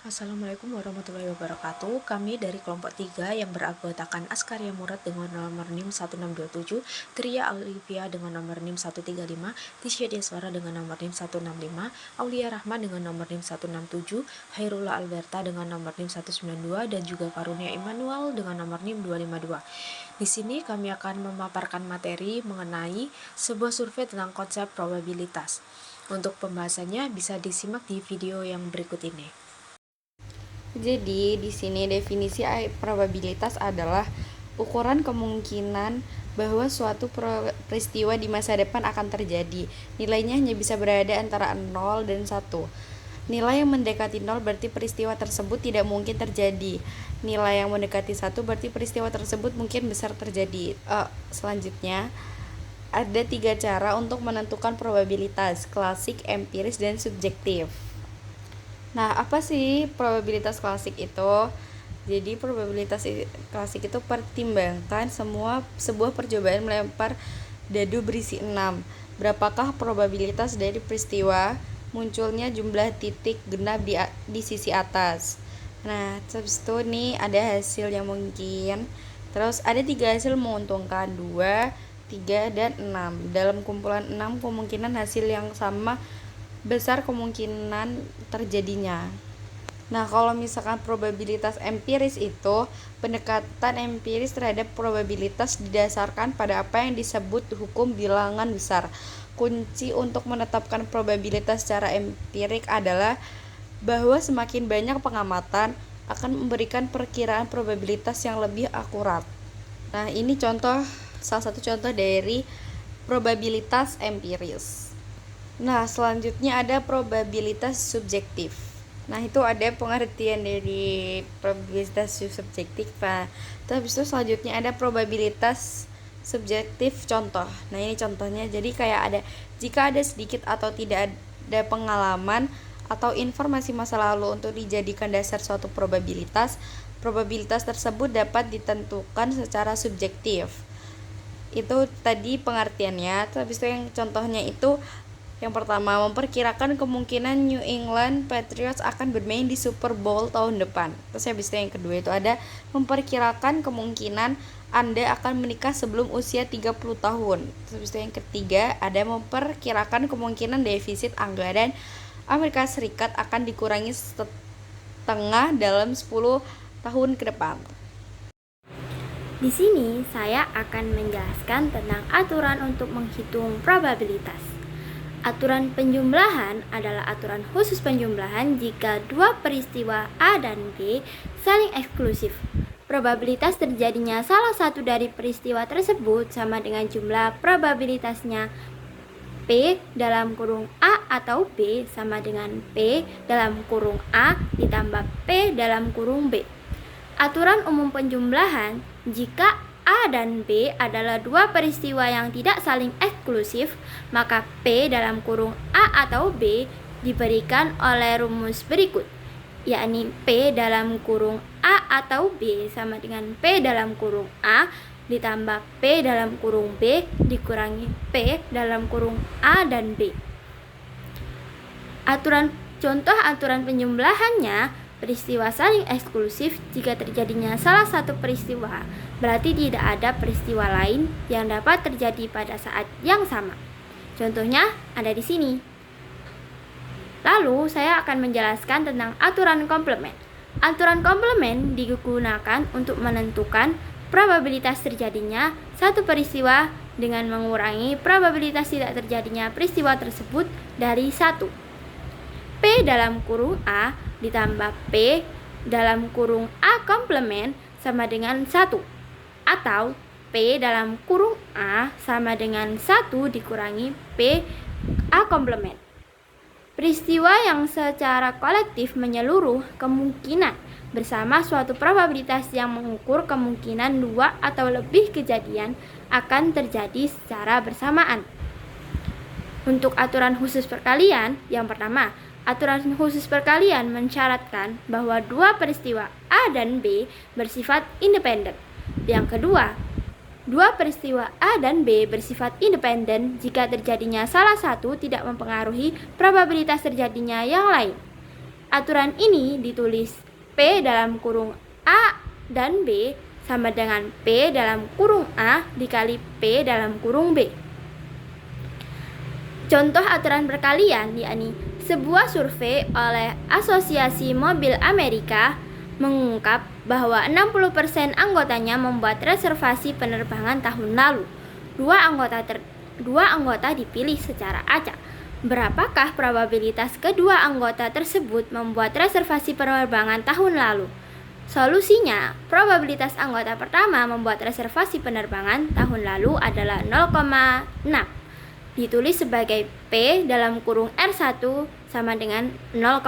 Assalamualaikum warahmatullahi wabarakatuh. Kami dari kelompok 3 yang beranggotakan Askaria Murad dengan nomor NIM 1627, Tria Alivia dengan nomor NIM 135, Tisha Deswara dengan nomor NIM 165, Aulia Rahman dengan nomor NIM 167, Hairullah Alberta dengan nomor NIM 192, dan juga Karunia Immanuel dengan nomor NIM 252. Di sini kami akan memaparkan materi mengenai sebuah survei tentang konsep probabilitas. Untuk pembahasannya bisa disimak di video yang berikut ini. Jadi di sini definisi probabilitas adalah ukuran kemungkinan bahwa suatu peristiwa di masa depan akan terjadi. Nilainya hanya bisa berada antara 0 dan 1. Nilai yang mendekati 0 berarti peristiwa tersebut tidak mungkin terjadi. Nilai yang mendekati 1 berarti peristiwa tersebut mungkin besar terjadi. Selanjutnya ada 3 cara untuk menentukan probabilitas: klasik, empiris, dan subjektif. Nah, apa sih probabilitas klasik itu? Jadi probabilitas klasik itu pertimbangkan sebuah percobaan melempar dadu berisi 6. Berapakah probabilitas dari peristiwa munculnya jumlah titik genap di sisi atas? Nah, terus itu nih ada hasil yang mungkin. Terus ada 3 hasil menguntungkan, 2, 3, dan 6. Dalam kumpulan 6 kemungkinan hasil yang sama besar kemungkinan terjadinya. Nah, kalau misalkan probabilitas empiris itu pendekatan empiris terhadap probabilitas didasarkan pada apa yang disebut hukum bilangan besar. Kunci untuk menetapkan probabilitas secara empirik adalah bahwa semakin banyak pengamatan akan memberikan perkiraan probabilitas yang lebih akurat. Nah, ini salah satu contoh dari probabilitas empiris. Nah, selanjutnya ada probabilitas subjektif. Nah, itu ada pengertian dari probabilitas subjektif. Terus selanjutnya ada probabilitas subjektif contoh. Nah, ini contohnya. Jadi kayak jika ada sedikit atau tidak ada pengalaman atau informasi masa lalu untuk dijadikan dasar suatu probabilitas, probabilitas tersebut dapat ditentukan secara subjektif. Itu tadi pengertiannya. Habis itu yang contohnya itu yang pertama, memperkirakan kemungkinan New England Patriots akan bermain di Super Bowl tahun depan. Terus habis itu yang kedua itu ada memperkirakan kemungkinan Anda akan menikah sebelum usia 30 tahun. Terus habis itu yang ketiga ada memperkirakan kemungkinan defisit anggaran Amerika Serikat akan dikurangi setengah dalam 10 tahun ke depan. Di sini saya akan menjelaskan tentang aturan untuk menghitung probabilitas. Aturan penjumlahan adalah aturan khusus penjumlahan jika dua peristiwa A dan B saling eksklusif. Probabilitas terjadinya salah satu dari peristiwa tersebut sama dengan jumlah probabilitasnya P dalam kurung A atau B sama dengan P dalam kurung A ditambah P dalam kurung B. Aturan umum penjumlahan, jika A dan B adalah dua peristiwa yang tidak saling eksklusif, maka P dalam kurung A atau B diberikan oleh rumus berikut, yakni P dalam kurung A atau B sama dengan P dalam kurung A ditambah P dalam kurung B dikurangi P dalam kurung A dan B. Contoh aturan penjumlahannya, peristiwa saling eksklusif jika terjadinya salah satu peristiwa, berarti tidak ada peristiwa lain yang dapat terjadi pada saat yang sama. Contohnya ada di sini. Lalu saya akan menjelaskan tentang aturan komplement. Aturan komplement digunakan untuk menentukan probabilitas terjadinya satu peristiwa dengan mengurangi probabilitas tidak terjadinya peristiwa tersebut dari 1. P dalam kurung A ditambah P dalam kurung A komplement sama dengan 1, atau P dalam kurung A sama dengan 1 dikurangi P A komplement. Peristiwa yang secara kolektif menyeluruh kemungkinan bersama suatu probabilitas yang mengukur kemungkinan 2 atau lebih kejadian akan terjadi secara bersamaan. Untuk aturan khusus perkalian, yang pertama, aturan khusus perkalian mensyaratkan bahwa dua peristiwa A dan B bersifat independen. Yang kedua, dua peristiwa A dan B bersifat independen jika terjadinya salah satu tidak mempengaruhi probabilitas terjadinya yang lain. Aturan ini ditulis P dalam kurung A dan B sama dengan P dalam kurung A dikali P dalam kurung B. Contoh aturan perkalian yakni sebuah survei oleh Asosiasi Mobil Amerika mengungkap bahwa 60% anggotanya membuat reservasi penerbangan tahun lalu. Dua anggota dipilih secara acak. Berapakah probabilitas kedua anggota tersebut membuat reservasi penerbangan tahun lalu? Solusinya, probabilitas anggota pertama membuat reservasi penerbangan tahun lalu adalah 0,6. Ditulis sebagai P dalam kurung R1 sama dengan 0,6.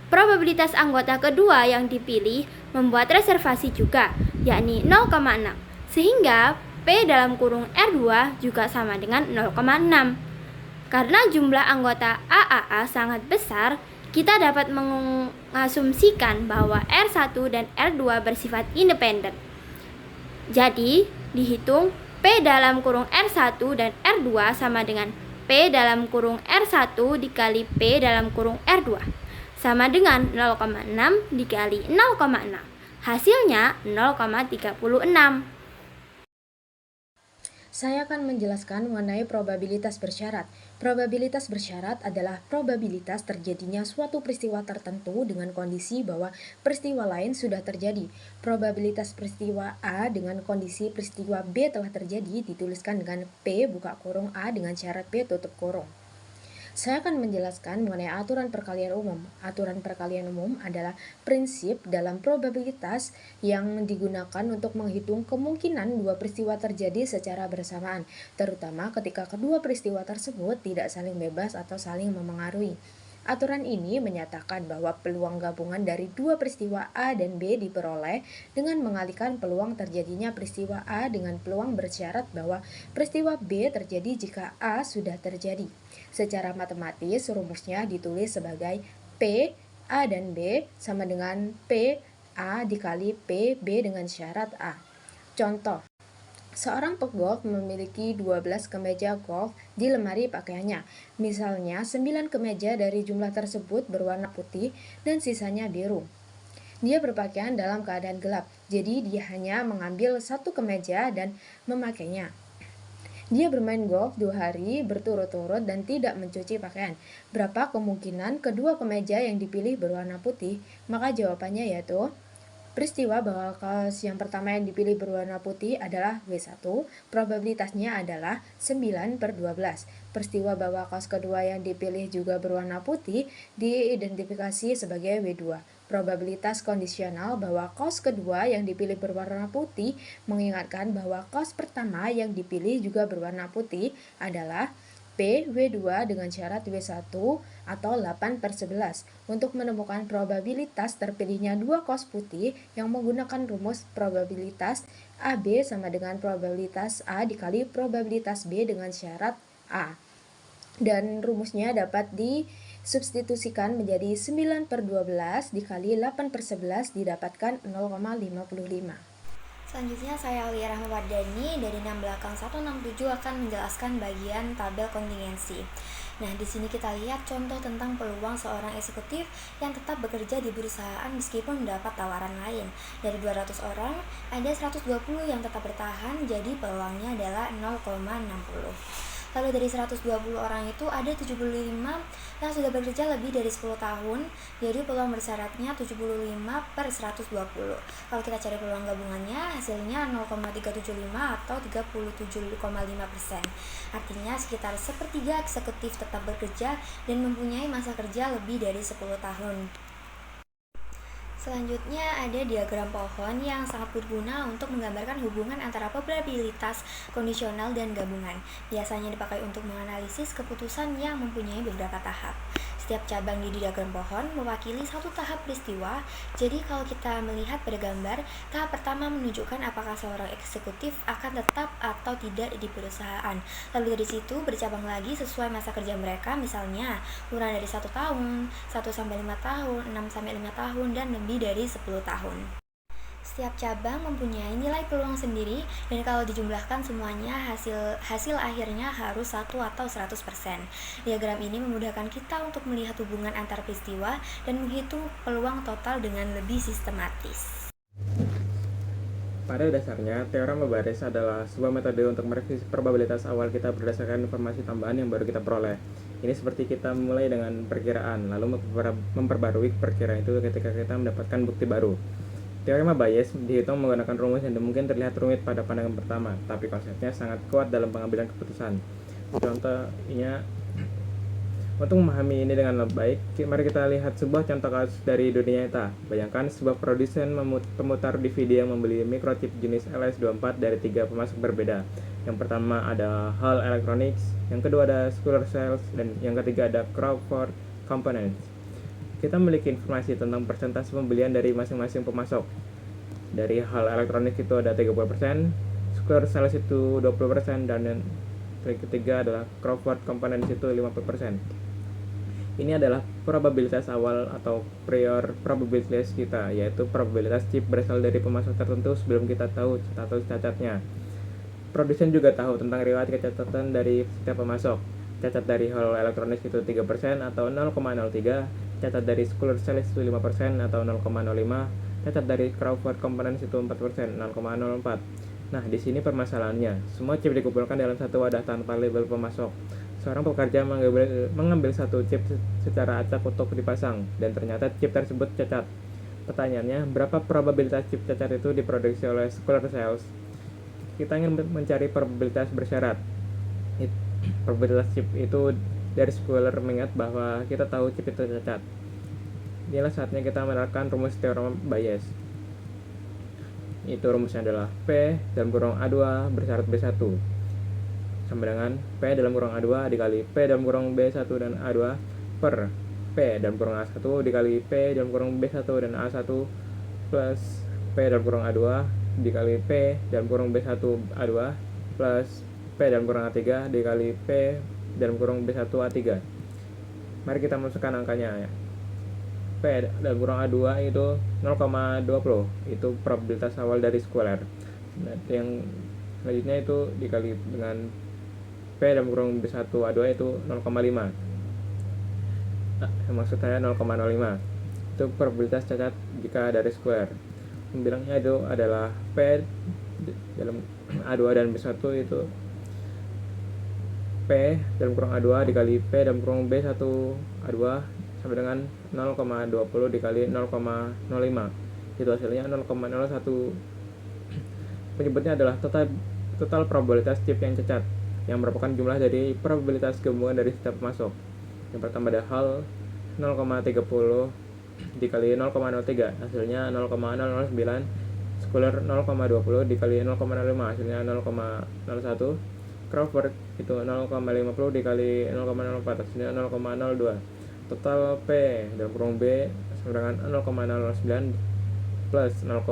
Probabilitas anggota kedua yang dipilih membuat reservasi juga, yakni 0,6. Sehingga P dalam kurung R2 juga sama dengan 0,6. Karena jumlah anggota AAA sangat besar, kita dapat mengasumsikan bahwa R1 dan R2 bersifat independen. Jadi, dihitung P dalam kurung R1 dan R2 sama dengan P dalam kurung R1 dikali P dalam kurung R2 sama dengan 0,6 dikali 0,6. Hasilnya 0,36. Saya akan menjelaskan mengenai probabilitas bersyarat. Probabilitas bersyarat adalah probabilitas terjadinya suatu peristiwa tertentu dengan kondisi bahwa peristiwa lain sudah terjadi. Probabilitas peristiwa A dengan kondisi peristiwa B telah terjadi dituliskan dengan P buka kurung A dengan syarat B tutup kurung. Saya akan menjelaskan mengenai aturan perkalian umum. Aturan perkalian umum adalah prinsip dalam probabilitas yang digunakan untuk menghitung kemungkinan dua peristiwa terjadi secara bersamaan, terutama ketika kedua peristiwa tersebut tidak saling bebas atau saling memengaruhi. Aturan ini menyatakan bahwa peluang gabungan dari dua peristiwa A dan B diperoleh dengan mengalihkan peluang terjadinya peristiwa A dengan peluang bersyarat bahwa peristiwa B terjadi jika A sudah terjadi. Secara matematis, rumusnya ditulis sebagai P, A dan B sama dengan P, A dikali P, B dengan syarat A. Contoh. Seorang pegolf memiliki 12 kemeja golf di lemari pakaiannya. Misalnya, 9 kemeja dari jumlah tersebut berwarna putih dan sisanya biru. Dia berpakaian dalam keadaan gelap, jadi dia hanya mengambil satu kemeja dan memakainya. Dia bermain golf 2 hari berturut-turut dan tidak mencuci pakaian. Berapa kemungkinan kedua kemeja yang dipilih berwarna putih? Maka jawabannya yaitu peristiwa bahwa kaos yang pertama yang dipilih berwarna putih adalah W1, probabilitasnya adalah 9/12. Peristiwa bahwa kaos kedua yang dipilih juga berwarna putih diidentifikasi sebagai W2. Probabilitas kondisional bahwa kaos kedua yang dipilih berwarna putih mengingatkan bahwa kaos pertama yang dipilih juga berwarna putih adalah P, W2 dengan syarat W1 atau 8/11 untuk menemukan probabilitas terpilihnya dua kaos putih yang menggunakan rumus probabilitas AB sama dengan probabilitas A dikali probabilitas B dengan syarat A. Dan rumusnya dapat disubstitusikan menjadi 9/12 dikali 8/11 didapatkan 0,55. Selanjutnya saya Alia Rahmawardani dari 6 belakang 167 akan menjelaskan bagian tabel kontingensi. Nah, di sini kita lihat contoh tentang peluang seorang eksekutif yang tetap bekerja di perusahaan meskipun mendapat tawaran lain. Dari 200 orang, ada 120 yang tetap bertahan, jadi peluangnya adalah 0,60. Lalu dari 120 orang itu ada 75 yang sudah bekerja lebih dari 10 tahun, jadi peluang bersyaratnya 75/120. Kalau kita cari peluang gabungannya, hasilnya 0,375 atau 37,5%. Artinya sekitar sepertiga eksekutif tetap bekerja dan mempunyai masa kerja lebih dari 10 tahun. Selanjutnya ada diagram pohon yang sangat berguna untuk menggambarkan hubungan antara probabilitas kondisional dan gabungan. Biasanya dipakai untuk menganalisis keputusan yang mempunyai beberapa tahap. Setiap cabang di diagram pohon mewakili satu tahap peristiwa. Jadi kalau kita melihat pada gambar, tahap pertama menunjukkan apakah seorang eksekutif akan tetap atau tidak di perusahaan. Lalu dari situ bercabang lagi sesuai masa kerja mereka, misalnya kurang dari 1 tahun, 1-5 tahun, 6-5 tahun, dan lebih dari 10 tahun. Setiap cabang mempunyai nilai peluang sendiri dan kalau dijumlahkan semuanya hasil akhirnya harus 1 atau 100%. Diagram ini memudahkan kita untuk melihat hubungan antar peristiwa dan menghitung peluang total dengan lebih sistematis. Pada dasarnya, teorema Bayes adalah sebuah metode untuk merevisi probabilitas awal kita berdasarkan informasi tambahan yang baru kita peroleh. Ini seperti kita memulai dengan perkiraan, lalu memperbarui perkiraan itu ketika kita mendapatkan bukti baru. Teorema Bayes dihitung menggunakan rumus yang mungkin terlihat rumit pada pandangan pertama, tapi konsepnya sangat kuat dalam pengambilan keputusan. Contohnya, untuk memahami ini dengan lebih baik, mari kita lihat sebuah contoh kasus dari dunia nyata. Bayangkan sebuah produsen pemutar DVD yang membeli microchip jenis LS24 dari 3 pemasok berbeda. Yang pertama ada Hall Electronics, yang kedua ada Square Cells, dan yang ketiga ada Crawford Components. Kita memiliki informasi tentang persentase pembelian dari masing-masing pemasok. Dari Hall Electronics itu ada 30%, Square Cells itu 20%, dan yang ketiga adalah Crawford Components itu 50%. Ini adalah probabilitas awal atau prior probabilitas kita, yaitu probabilitas chip berasal dari pemasok tertentu sebelum kita tahu status cacatnya. Produsen juga tahu tentang riwayat kecacatan dari setiap pemasok. Cacat dari Hall Electronics itu 3% atau 0,03, cacat dari Square Cells itu 5% atau 0,05, cacat dari Crawford Components itu 4%, 0,04. Nah, di sini permasalahannya, semua chip dikumpulkan dalam satu wadah tanpa label pemasok. Seorang pekerja mengambil satu chip secara acak untuk dipasang, dan ternyata chip tersebut cacat. Pertanyaannya, berapa probabilitas chip cacat itu diproduksi oleh Square Cells? Kita ingin mencari probabilitas bersyarat. Probabilitas chip itu dari Square mengingat bahwa kita tahu chip itu cacat. Inilah saatnya kita menerapkan rumus teorema Bayes. Itu rumusnya adalah P dalam kurung A2 bersyarat B1 sama dengan P dalam kurung A2 dikali P dalam kurung B1 dan A2 per P dalam kurung A1 dikali P dalam kurung B1 dan A1 plus P dalam kurung A2 dikali P dalam kurung B1 A2 plus P dalam kurung A3 dikali P dalam kurung B1 A3. Mari kita masukkan angkanya ya. P dalam kurung A2 itu 0,20, itu probabilitas awal dari square. Nah, yang selanjutnya itu dikali dengan P dalam kurung B1 A2 itu 0,5. Nah, maksud saya 0,05. Itu probabilitas cacat jika dari square. Bilangnya itu adalah P dalam A2 dan B1 itu P dalam kurung A2 dikali P dalam kurung B1 A2 sama dengan 0,20 dikali 0,05. Itu hasilnya 0,01. Penyebutnya adalah total probabilitas chip yang cacat, yang merupakan jumlah dari probabilitas gabungan dari setiap pemasok. Yang pertama ada Hall 0,30 dikali 0,03, hasilnya 0,009. Square 0,20 dikali 0,05, hasilnya 0,01. Crawford itu 0,50 dikali 0,04, hasilnya 0,02. Total P dalam kurung B sama dengan 0,09 plus 0,01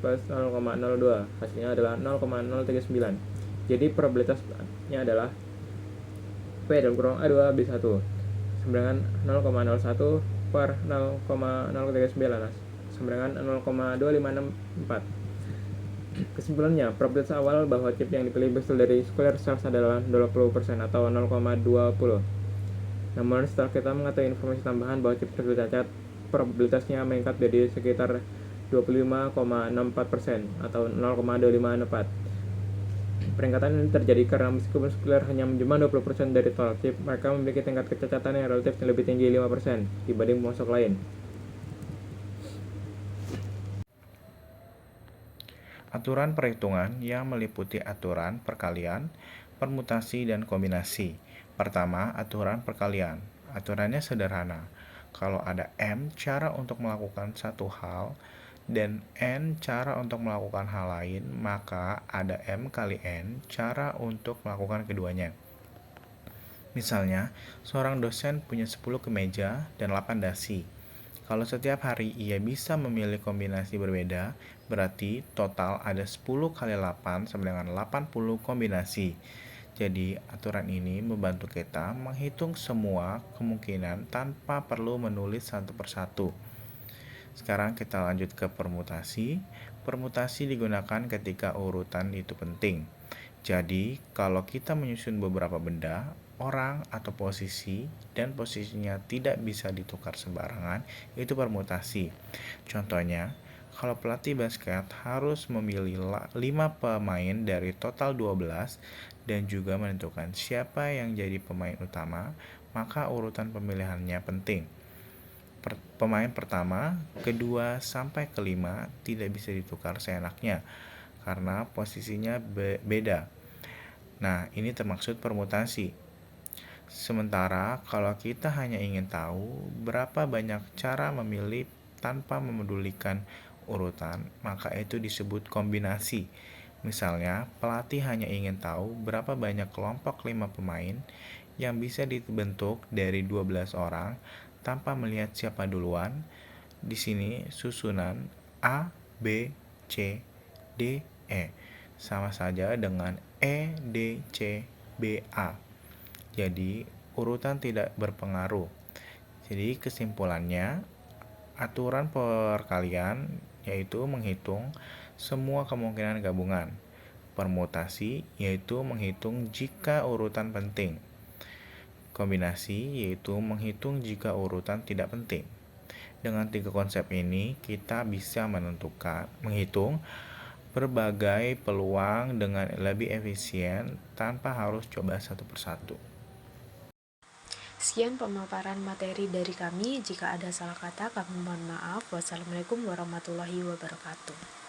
plus 0,02, hasilnya adalah 0,039. Jadi probabilitasnya adalah P dalam kurung A2 B1 sama dengan 0,01 per 0,039 sama dengan 0,2564. Kesimpulannya, probabilitas awal bahwa chip yang dipilih berasal dari Square Cells adalah 20% atau 0,20. Namun setelah kita mengetahui informasi tambahan bahwa chip tersebut cacat, probabilitasnya meningkat jadi sekitar 25,64% atau 0,254. Peningkatan ini terjadi karena meskipun Square hanya menjual 20% dari total chip, mereka memiliki tingkat kecacatan yang relatif lebih tinggi 5% dibanding pemasok lain. Aturan perhitungan yang meliputi aturan perkalian, permutasi, dan kombinasi. Pertama, aturan perkalian. Aturannya sederhana. Kalau ada M cara untuk melakukan satu hal dan N cara untuk melakukan hal lain, maka ada M kali N cara untuk melakukan keduanya. Misalnya, seorang dosen punya 10 kemeja dan 8 dasi. Kalau setiap hari ia bisa memilih kombinasi berbeda, berarti total ada 10 kali 8 sama dengan 80 kombinasi. Jadi, aturan ini membantu kita menghitung semua kemungkinan tanpa perlu menulis satu persatu. Sekarang kita lanjut ke permutasi. Permutasi digunakan ketika urutan itu penting. Jadi, kalau kita menyusun beberapa benda, orang atau posisi, dan posisinya tidak bisa ditukar sembarangan, itu permutasi. Contohnya, kalau pelatih basket harus memilih 5 pemain dari total 12 dan juga menentukan siapa yang jadi pemain utama, maka urutan pemilihannya penting. Pemain pertama, kedua, sampai kelima tidak bisa ditukar seenaknya karena posisinya beda. Nah, ini termaksud permutasi. Sementara kalau kita hanya ingin tahu berapa banyak cara memilih tanpa memedulikan urutan, maka itu disebut kombinasi. Misalnya, pelatih hanya ingin tahu berapa banyak kelompok 5 pemain yang bisa dibentuk dari 12 orang tanpa melihat siapa duluan. Di sini susunan A, B, C, D, E sama saja dengan E, D, C, B, A. Jadi, urutan tidak berpengaruh. Jadi, kesimpulannya, aturan perkalian yaitu menghitung semua kemungkinan gabungan. Permutasi yaitu menghitung jika urutan penting. Kombinasi yaitu menghitung jika urutan tidak penting. Dengan 3 konsep ini, kita bisa menghitung berbagai peluang dengan lebih efisien tanpa harus coba satu persatu. Sekian pemaparan materi dari kami. Jika ada salah kata, kami mohon maaf. Wassalamualaikum warahmatullahi wabarakatuh.